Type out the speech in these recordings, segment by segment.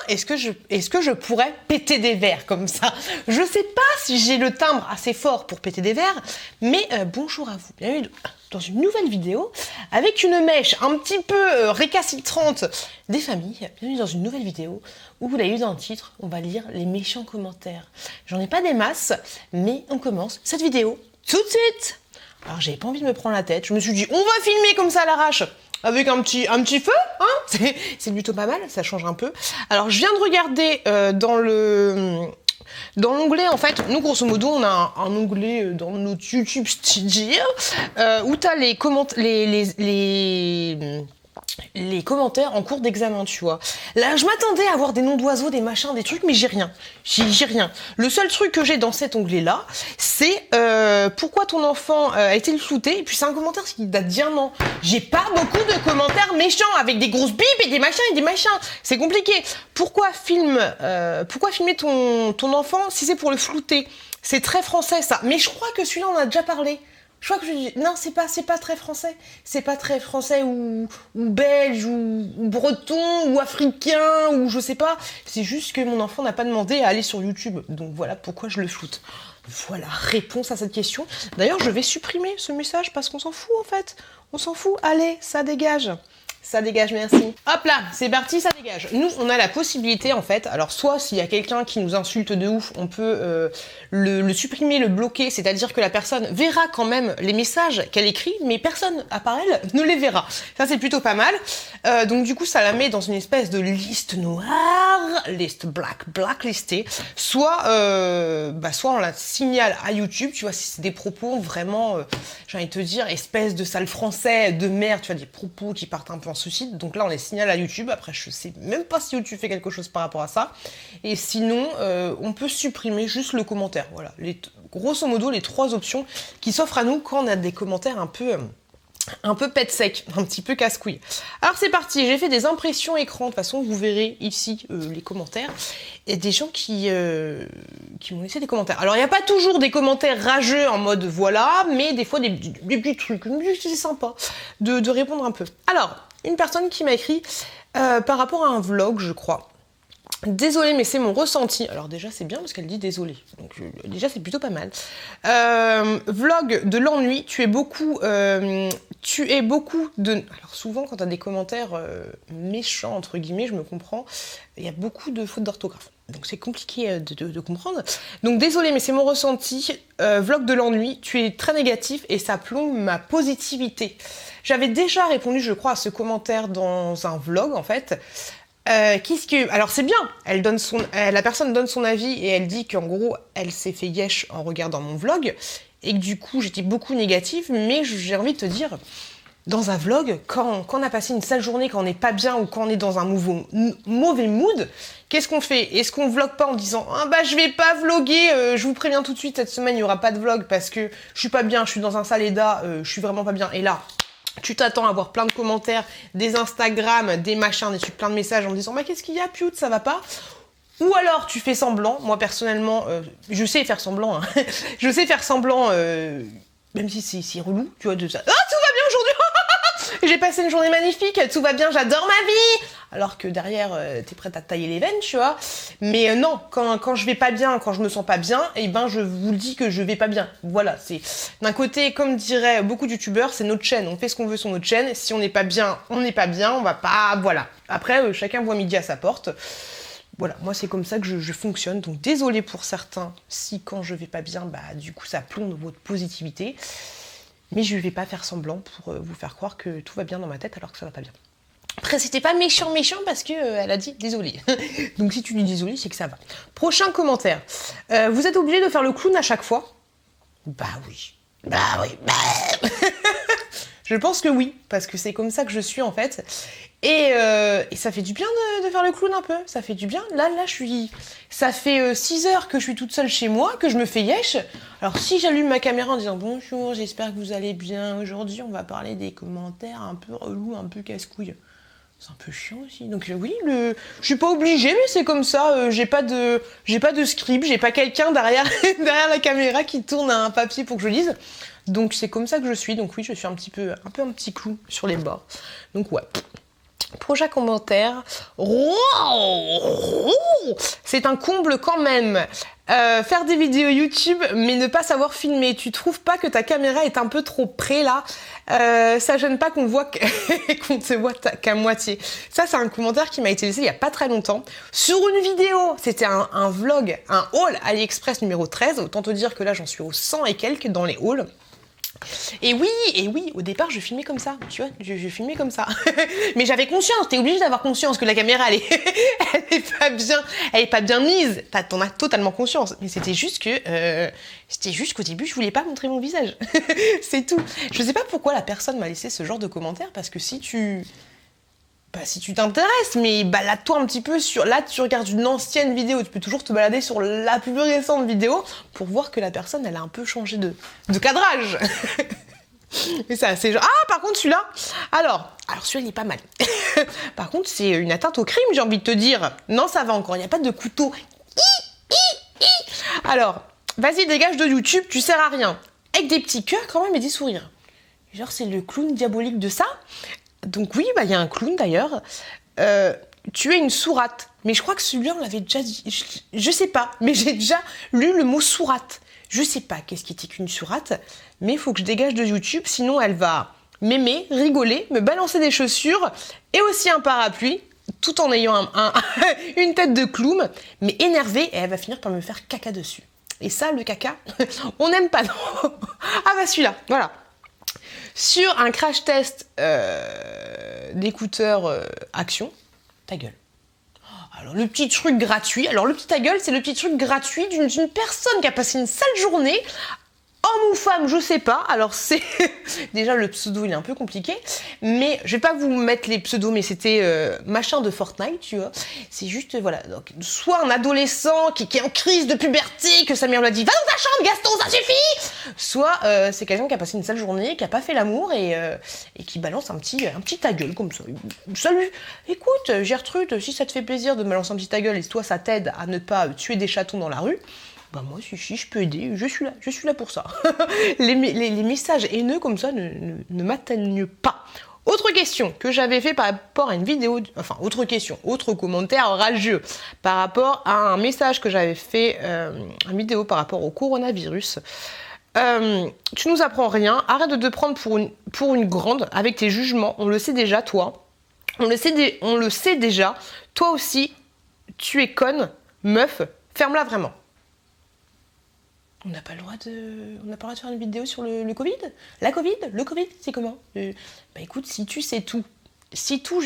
est-ce que je pourrais péter des verres comme ça? Je sais pas si j'ai le timbre assez fort pour péter des verres, mais bonjour à vous. Bienvenue dans une nouvelle vidéo avec une mèche un petit peu récalcitrante des familles. Bienvenue dans une nouvelle vidéo où vous l'avez vu dans le titre, on va lire les méchants commentaires. J'en ai pas des masses, mais on commence cette vidéo tout de suite. Alors j'avais pas envie de me prendre la tête, je me suis dit on va filmer comme ça à l'arrache. Avec un petit feu, hein, c'est plutôt pas mal, ça change un peu. Alors, je viens de regarder dans l'onglet, en fait, nous, grosso modo, on a un onglet dans notre YouTube Studio où tu as les commentaires en cours d'examen, tu vois. Là, je m'attendais à avoir des noms d'oiseaux, des machins, des trucs, mais j'ai rien. J'ai rien. Le seul truc que j'ai dans cet onglet-là, c'est pourquoi ton enfant a été le flouté. Et puis c'est un commentaire qui date d'il y a un an. J'ai pas beaucoup de commentaires méchants avec des grosses bips et des machins et des machins. C'est compliqué. Pourquoi filmer ton enfant si c'est pour le flouter? C'est très français, ça. Mais je crois que celui-là, on en a déjà parlé. Je crois que non, c'est pas très français. C'est pas très français ou belge ou breton ou africain ou je sais pas. C'est juste que mon enfant n'a pas demandé à aller sur YouTube. Donc voilà pourquoi je le floute. Voilà, réponse à cette question. D'ailleurs, je vais supprimer ce message parce qu'on s'en fout en fait. On s'en fout. Allez, ça dégage. Ça dégage, merci. Hop là, c'est parti, ça dégage. Nous, on a la possibilité, en fait, alors soit s'il y a quelqu'un qui nous insulte de ouf, on peut le supprimer, le bloquer, c'est-à-dire que la personne verra quand même les messages qu'elle écrit, mais personne, à part elle, ne les verra. Ça, c'est plutôt pas mal. Donc du coup, ça la met dans une espèce de liste noire, liste blacklistée, soit on la signale à YouTube, tu vois, si c'est des propos vraiment, j'ai envie de te dire, espèce de sale français, de merde, tu vois, des propos qui partent un peu en suicide. Donc là, on les signale à YouTube. Après, je sais même pas si YouTube fait quelque chose par rapport à ça. Et sinon, on peut supprimer juste le commentaire. Voilà, grosso modo, les trois options qui s'offrent à nous quand on a des commentaires un peu pète sec, un petit peu casse-couille. Alors c'est parti, j'ai fait des impressions écran. De toute façon, vous verrez ici les commentaires. Il y a des gens qui m'ont laissé des commentaires. Alors il n'y a pas toujours des commentaires rageux en mode voilà, mais des fois des petits trucs. C'est sympa de répondre un peu. Alors, une personne qui m'a écrit par rapport à un vlog, je crois. Désolée, mais c'est mon ressenti. Alors déjà, c'est bien parce qu'elle dit désolée. Donc déjà, c'est plutôt pas mal. Vlog de l'ennui. Tu es beaucoup de... Alors souvent, quand tu as des commentaires méchants, entre guillemets, je me comprends, il y a beaucoup de fautes d'orthographe. Donc c'est compliqué de comprendre. Donc désolée, mais c'est mon ressenti. Vlog de l'ennui. Tu es très négatif et ça plombe ma positivité. J'avais déjà répondu, je crois, à ce commentaire dans un vlog, en fait. Alors c'est bien, la personne donne son avis et elle dit qu'en gros elle s'est fait yesh en regardant mon vlog et que du coup j'étais beaucoup négative, mais j'ai envie de te dire, dans un vlog, quand on a passé une sale journée, quand on n'est pas bien ou quand on est dans un mauvais mood, qu'est-ce qu'on fait? Est-ce qu'on vlog pas en disant ah bah je vais pas vloguer, je vous préviens tout de suite, cette semaine il y aura pas de vlog parce que je suis pas bien, je suis dans un sale état, je suis vraiment pas bien, et là tu t'attends à avoir plein de commentaires, des Instagram, des machins, des trucs, plein de messages en disant bah qu'est-ce qu'il y a, Piout, ça va pas? Ou alors tu fais semblant. Moi personnellement, je sais faire semblant, hein. Je sais faire semblant, même si c'est relou, tu vois, de ça. Ah, tout va bien aujourd'hui. J'ai passé une journée magnifique, tout va bien, j'adore ma vie. Alors que derrière, t'es prête à te tailler les veines, tu vois. Mais non, quand je vais pas bien, quand je me sens pas bien, eh ben je vous le dis que je vais pas bien. Voilà, c'est d'un côté, comme diraient beaucoup de youtubeurs, c'est notre chaîne. On fait ce qu'on veut sur notre chaîne. Si on n'est pas bien, on n'est pas bien. On va pas, voilà. Après, chacun voit midi à sa porte. Voilà, moi c'est comme ça que je fonctionne. Donc désolé pour certains si quand je vais pas bien, bah du coup ça plombe votre positivité. Mais je vais pas faire semblant pour vous faire croire que tout va bien dans ma tête alors que ça va pas bien. Après, c'était pas méchant parce que elle a dit désolé. Donc si tu dis désolé, c'est que ça va. Prochain commentaire. Vous êtes obligé de faire le clown à chaque fois? Bah oui. Je pense que oui, parce que c'est comme ça que je suis en fait. Et ça fait du bien de faire le clown un peu, ça fait du bien. Là, ça fait 6 heures que je suis toute seule chez moi, que je me fais yesh. Alors si j'allume ma caméra en disant bonjour, j'espère que vous allez bien. Aujourd'hui, on va parler des commentaires un peu relous, un peu casse-couilles. C'est un peu chiant aussi. Donc oui, je suis pas obligée, mais c'est comme ça. J'ai pas de script, j'ai pas quelqu'un derrière la caméra qui tourne un papier pour que je lise. Donc c'est comme ça que je suis. Donc oui, je suis un petit clou sur les bords. Donc ouais. Prochain commentaire. C'est un comble quand même. Faire des vidéos YouTube mais ne pas savoir filmer. Tu trouves pas que ta caméra est un peu trop près là? Ça gêne pas qu'on qu'on te voit qu'à moitié. Ça c'est un commentaire qui m'a été laissé il y a pas très longtemps sur une vidéo. C'était un vlog, un haul AliExpress numéro 13. Autant te dire que là j'en suis au 100 et quelques dans les hauls. Et oui, au départ je filmais comme ça, tu vois, je filmais comme ça. Mais j'avais conscience, t'es obligé d'avoir conscience que la caméra elle est pas bien mise. T'en as totalement conscience. Mais c'était juste qu'au début je voulais pas montrer mon visage. C'est tout. Je sais pas pourquoi la personne m'a laissé ce genre de commentaire, parce que si tu t'intéresses, mais balade-toi un petit peu sur... Là, tu regardes une ancienne vidéo, tu peux toujours te balader sur la plus récente vidéo pour voir que la personne, elle a un peu changé de cadrage. Mais ça, c'est genre... Ah, par contre, celui-là... Alors celui-là, il est pas mal. Par contre, c'est une atteinte au crime, j'ai envie de te dire. Non, ça va encore, il n'y a pas de couteau. Alors, vas-y, dégage de YouTube, tu sers à rien. Avec des petits cœurs quand même et des sourires. Genre, c'est le clown diabolique de ça. Donc oui, il y a un clown d'ailleurs. Tu es une sourate. Mais je crois que celui-là, on l'avait déjà dit. Je sais pas, mais j'ai déjà lu le mot sourate. Je sais pas qu'est-ce qui était qu'une sourate, mais il faut que je dégage de YouTube, sinon elle va m'aimer, rigoler, me balancer des chaussures et aussi un parapluie, tout en ayant une tête de clown, mais énervée, et elle va finir par me faire caca dessus. Et ça, le caca, on n'aime pas, non. Ah bah celui-là, voilà. Sur un crash test d'écouteurs Action, ta gueule. Alors le petit truc gratuit, ta gueule, c'est le petit truc gratuit d'une personne qui a passé une sale journée, homme ou femme, je sais pas. Alors c'est déjà le pseudo, il est un peu compliqué, mais je vais pas vous mettre les pseudos, mais c'était machin de Fortnite, tu vois. C'est juste voilà, donc soit un adolescent qui est en crise de puberté, que sa mère lui a dit va dans ta chambre Gaston, ça suffit. Soit c'est quelqu'un qui a passé une sale journée, qui a pas fait l'amour et qui balance un petit ta gueule comme ça. Salut, écoute Gertrude, si ça te fait plaisir de me balancer un petit ta gueule et toi ça t'aide à ne pas tuer des chatons dans la rue. Bah moi, si je peux aider, je suis là pour ça. les messages haineux comme ça ne m'atteignent pas. Autre question que j'avais fait par rapport à une vidéo, autre commentaire rageux par rapport à un message que j'avais fait, une vidéo par rapport au coronavirus. Tu nous apprends rien, arrête de te prendre pour une grande avec tes jugements, on le sait déjà, toi. On le sait déjà, toi aussi, tu es conne, meuf, ferme-la vraiment. On n'a pas le droit de faire une vidéo sur le Covid? La Covid? Le Covid, c'est comment? Bah écoute, si tu sais tout, c'est tout,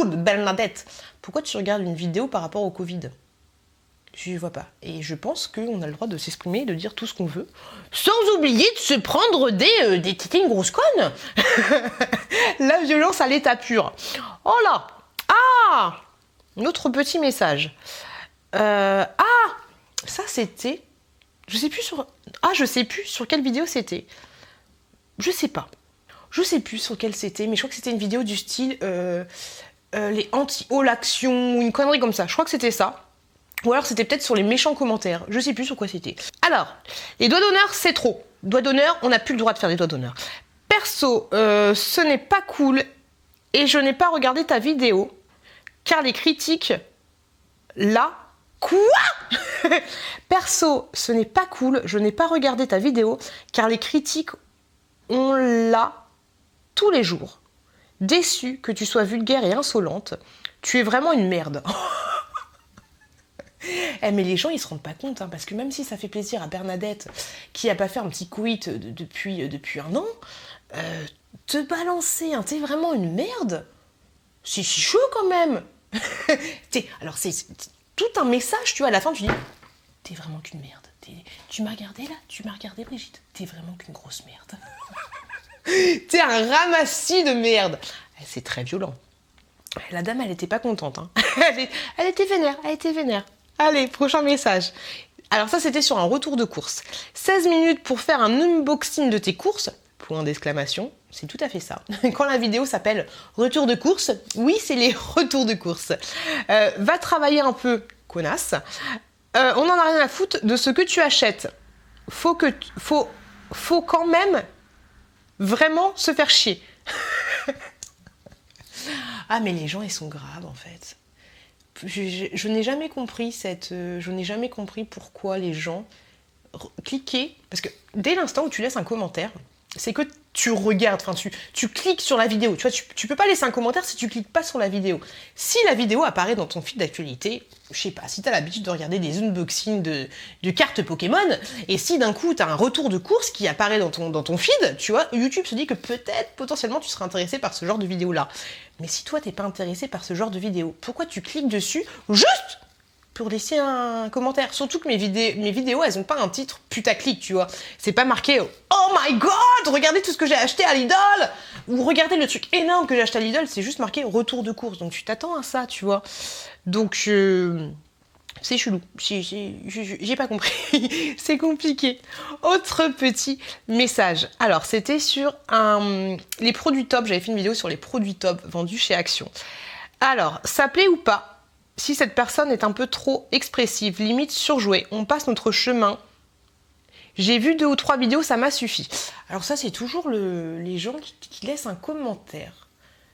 Bernadette. Pourquoi tu regardes une vidéo par rapport au Covid? Je vois pas. Et je pense qu'on a le droit de s'exprimer et de dire tout ce qu'on veut, sans oublier de se prendre des tétines grosses connes. La violence à l'état pur. Oh là! Ah! Notre petit message. Ça c'était... Je sais plus sur quelle vidéo c'était. Je sais plus sur quelle c'était, mais je crois que c'était une vidéo du style les anti-all action ou une connerie comme ça. Je crois que c'était ça. Ou alors c'était peut-être sur les méchants commentaires. Je sais plus sur quoi c'était. Alors, les doigts d'honneur, c'est trop. Doigts d'honneur, on n'a plus le droit de faire des doigts d'honneur. Perso, ce n'est pas cool et je n'ai pas regardé ta vidéo car les critiques là... Quoi? Perso, ce n'est pas cool, je n'ai pas regardé ta vidéo car les critiques, on l'a tous les jours. Déçu que tu sois vulgaire et insolente, tu es vraiment une merde. Mais les gens ils se rendent pas compte, parce que même si ça fait plaisir à Bernadette qui a pas fait un petit coït depuis un an, te balancer, t'es vraiment une merde, c'est si chaud quand même. Alors c'est tout un message, tu vois, à la fin tu dis t'es vraiment qu'une merde. Tu m'as regardé là? Tu m'as regardé Brigitte? T'es vraiment qu'une grosse merde. T'es un ramassis de merde. C'est très violent. La dame, elle était pas contente. Elle était vénère. Allez, prochain message. Alors ça, c'était sur un retour de course. 16 minutes pour faire un unboxing de tes courses. Point d'exclamation. C'est tout à fait ça. Quand la vidéo s'appelle retour de course, oui, c'est les retours de course. Va travailler un peu, connasse. On n'en a rien à foutre de ce que tu achètes. Faut quand même vraiment se faire chier. Ah, mais les gens, ils sont graves, en fait. Je n'ai jamais compris je n'ai jamais compris pourquoi les gens cliquaient. Parce que dès l'instant où tu laisses un commentaire, c'est que tu regardes, enfin tu cliques sur la vidéo. Tu vois, tu peux pas laisser un commentaire si tu cliques pas sur la vidéo. Si la vidéo apparaît dans ton feed d'actualité, je sais pas, si t'as l'habitude de regarder des unboxings de cartes Pokémon, et si d'un coup t'as un retour de course qui apparaît dans ton feed, tu vois, YouTube se dit que peut-être, potentiellement, tu seras intéressé par ce genre de vidéo-là. Mais si toi t'es pas intéressé par ce genre de vidéo, pourquoi tu cliques dessus juste pour laisser un commentaire? Surtout que mes vidéos, elles ont pas un titre putaclic, tu vois. C'est pas marqué Oh my god, regardez tout ce que j'ai acheté à Lidl, ou regardez le truc énorme que j'ai acheté à Lidl, c'est juste marqué retour de course. Donc tu t'attends à ça, tu vois. Donc c'est chelou. J'ai pas compris. C'est compliqué. Autre petit message. Alors, c'était sur les produits top. J'avais fait une vidéo sur les produits top vendus chez Action. Alors, ça plaît ou pas? Si cette personne est un peu trop expressive, limite surjouée, on passe notre chemin. J'ai vu 2 ou 3 vidéos, ça m'a suffi. Alors ça, c'est toujours les gens qui laissent un commentaire.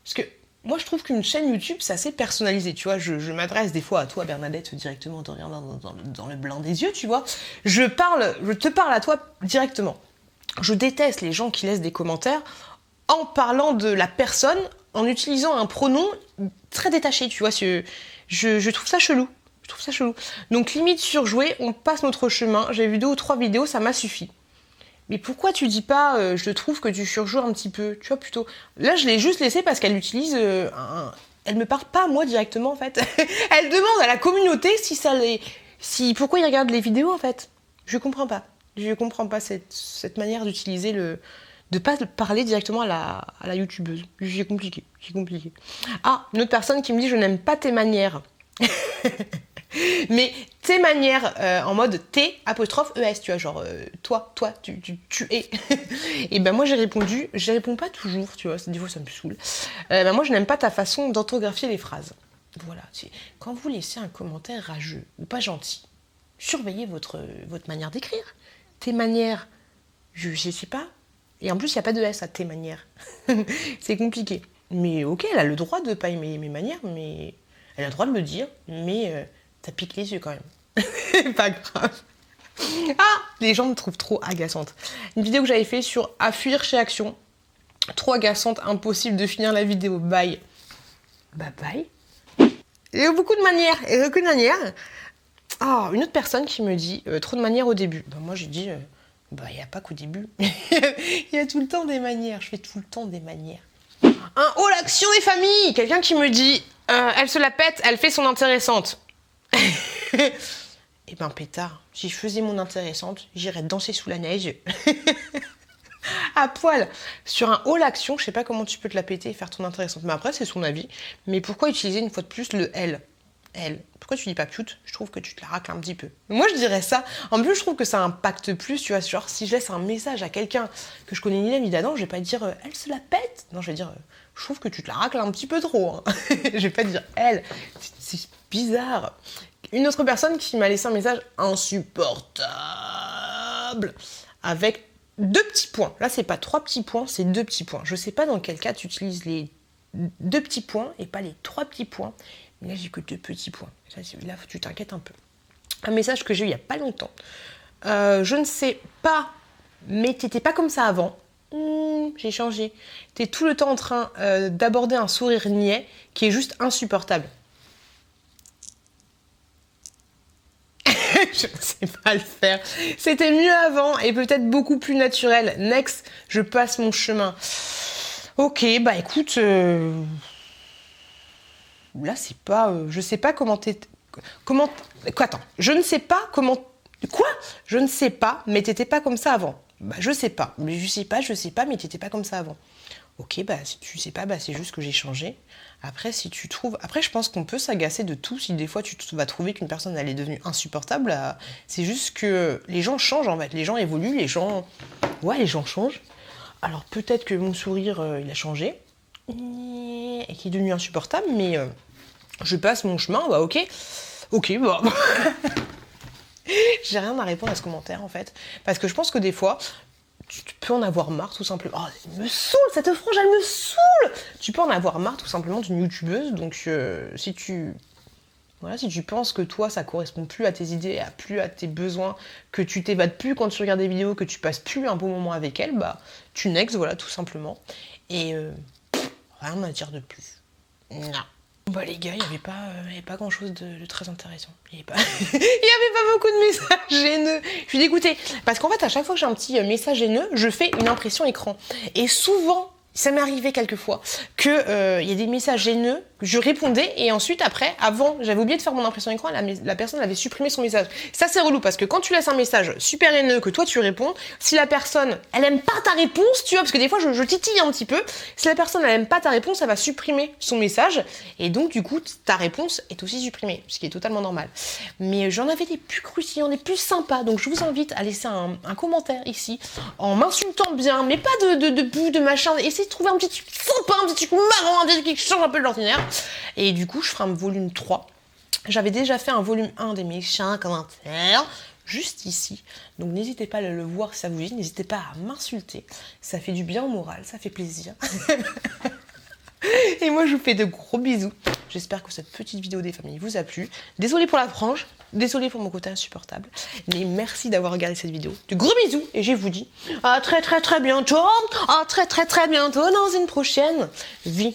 Parce que moi, je trouve qu'une chaîne YouTube, c'est assez personnalisé, tu vois. Je m'adresse des fois à toi, Bernadette, directement en te regardant dans le blanc des yeux, tu vois. Je te parle à toi directement. Je déteste les gens qui laissent des commentaires en parlant de la personne, en utilisant un pronom très détaché, tu vois. Je trouve ça chelou. Je trouve ça chelou. Donc, limite surjoué, on passe notre chemin. J'ai vu 2 ou 3 vidéos, ça m'a suffi. Mais pourquoi tu dis pas je trouve que tu surjoues un petit peu? Tu vois, plutôt. Là, je l'ai juste laissé parce qu'elle utilise Elle me parle pas, moi, directement, en fait. Elle demande à la communauté pourquoi ils regardent les vidéos, en fait. Je comprends pas. Je comprends pas cette manière d'utiliser de pas parler directement à la youtubeuse. J'ai compliqué. Ah, une autre personne qui me dit je n'aime pas tes manières. Mais tes manières en mode T apostrophe ES, tu vois, genre toi, tu es. Et ben moi j'ai réponds pas toujours, tu vois, des fois ça me saoule. Moi je n'aime pas ta façon d'orthographier les phrases. Voilà, quand vous laissez un commentaire rageux ou pas gentil, surveillez votre manière d'écrire. Tes manières, je sais pas. Et en plus, il n'y a pas de S à tes manières. C'est compliqué. Mais ok, elle a le droit de ne pas aimer mes manières, mais elle a le droit de me dire, mais ça pique les yeux quand même. Pas grave. Ah, les gens me trouvent trop agaçante. Une vidéo que j'avais fait sur à fuir chez Action. Trop agaçante, impossible de finir la vidéo. Bye. Bah bye. Il y a beaucoup de manières. Et aucune manière. Oh, une autre personne qui me dit trop de manières au début. Bah moi j'ai dit bah il n'y a pas qu'au début. Il y a tout le temps des manières. Je fais tout le temps des manières. Un haut l'action des familles. Quelqu'un qui me dit elle se la pète, elle fait son intéressante. Eh ben pétard, si je faisais mon intéressante, j'irais danser sous la neige. À poil. Sur un haut l'action, je sais pas comment tu peux te la péter et faire ton intéressante. Mais après, c'est son avis. Mais pourquoi utiliser une fois de plus le elle? Elle. Pourquoi tu dis pas cute? Je trouve que tu te la racles un petit peu. Moi, je dirais ça. En plus, je trouve que ça impacte plus, tu vois. Genre, si je laisse un message à quelqu'un que je connais ni là ni d'Adam, je vais pas dire elle se la pète. Non, je vais dire je trouve que tu te la racles un petit peu trop. Hein. Je vais pas dire elle. C'est bizarre. Une autre personne qui m'a laissé un message insupportable avec 2 petits points. Là, c'est pas 3 petits points, c'est 2 petits points. Je sais pas dans quel cas tu utilises les 2 petits points et pas les 3 petits points. Mais là, j'ai que 2 petits points. Là, tu t'inquiètes un peu. Un message que j'ai eu il y a pas longtemps. Je ne sais pas, mais t'étais pas comme ça avant. J'ai changé. T'es tout le temps en train d'aborder un sourire niais qui est juste insupportable. Je ne sais pas le faire. C'était mieux avant et peut-être beaucoup plus naturel. Next, je passe mon chemin. Ok, bah écoute, là c'est pas, je sais pas comment quoi, attends, je ne sais pas comment, quoi? Je ne sais pas, mais t'étais pas comme ça avant. Bah je sais pas, mais je sais pas, mais t'étais pas comme ça avant. Ok, bah si tu sais pas, bah c'est juste que j'ai changé. Après, si tu trouves... Après, je pense qu'on peut s'agacer de tout. Si des fois, tu vas trouver qu'une personne, elle est devenue insupportable, c'est juste que les gens changent, en fait. Les gens évoluent, les gens... Ouais, les gens changent. Alors, peut-être que mon sourire, il a changé. Et qu'il est devenu insupportable, mais je passe mon chemin, bah ok. Ok, bah... J'ai rien à répondre à ce commentaire, en fait. Parce que je pense que des fois... tu peux en avoir marre tout simplement. Oh, elle me saoule, cette frange, elle me saoule. Tu peux en avoir marre tout simplement d'une youtubeuse. Donc si tu penses que toi ça correspond plus à tes idées, plus à tes besoins, que tu t'évades plus quand tu regardes des vidéos, que tu passes plus un bon moment avec elle, bah tu next, voilà, tout simplement. Et rien à dire de plus. Non. Bah les gars, il n'y avait pas grand chose de très intéressant. Il n'y avait, il y avait pas beaucoup de messages haineux. Je suis dégoûtée. Parce qu'en fait, à chaque fois que j'ai un petit message haineux, je fais une impression écran. Et souvent, ça m'est arrivé quelquefois que y a des messages haineux, je répondais et ensuite après, avant, j'avais oublié de faire mon impression écran, la personne avait supprimé son message. Ça c'est relou parce que quand tu laisses un message super haineux que toi tu réponds, si la personne elle aime pas ta réponse, tu vois, parce que des fois je titille un petit peu, si la personne elle aime pas ta réponse, elle va supprimer son message et donc du coup ta réponse est aussi supprimée, ce qui est totalement normal. Mais j'en avais des plus croustillants, des plus sympas, donc je vous invite à laisser un commentaire ici en m'insultant bien, mais pas de machin, essayez de trouver un petit truc sympa, un petit truc marrant, un petit truc qui change un peu de l'ordinaire. Et du coup, je ferai un volume 3. J'avais déjà fait un volume 1 des méchants commentaires, juste ici. Donc n'hésitez pas à le voir si ça vous dit, n'hésitez pas à m'insulter. Ça fait du bien au moral, ça fait plaisir. Et moi, je vous fais de gros bisous. J'espère que cette petite vidéo des familles vous a plu. Désolée pour la frange, désolée pour mon côté insupportable. Mais merci d'avoir regardé cette vidéo. De gros bisous et je vous dis à très bientôt. À très bientôt dans une prochaine vidéo.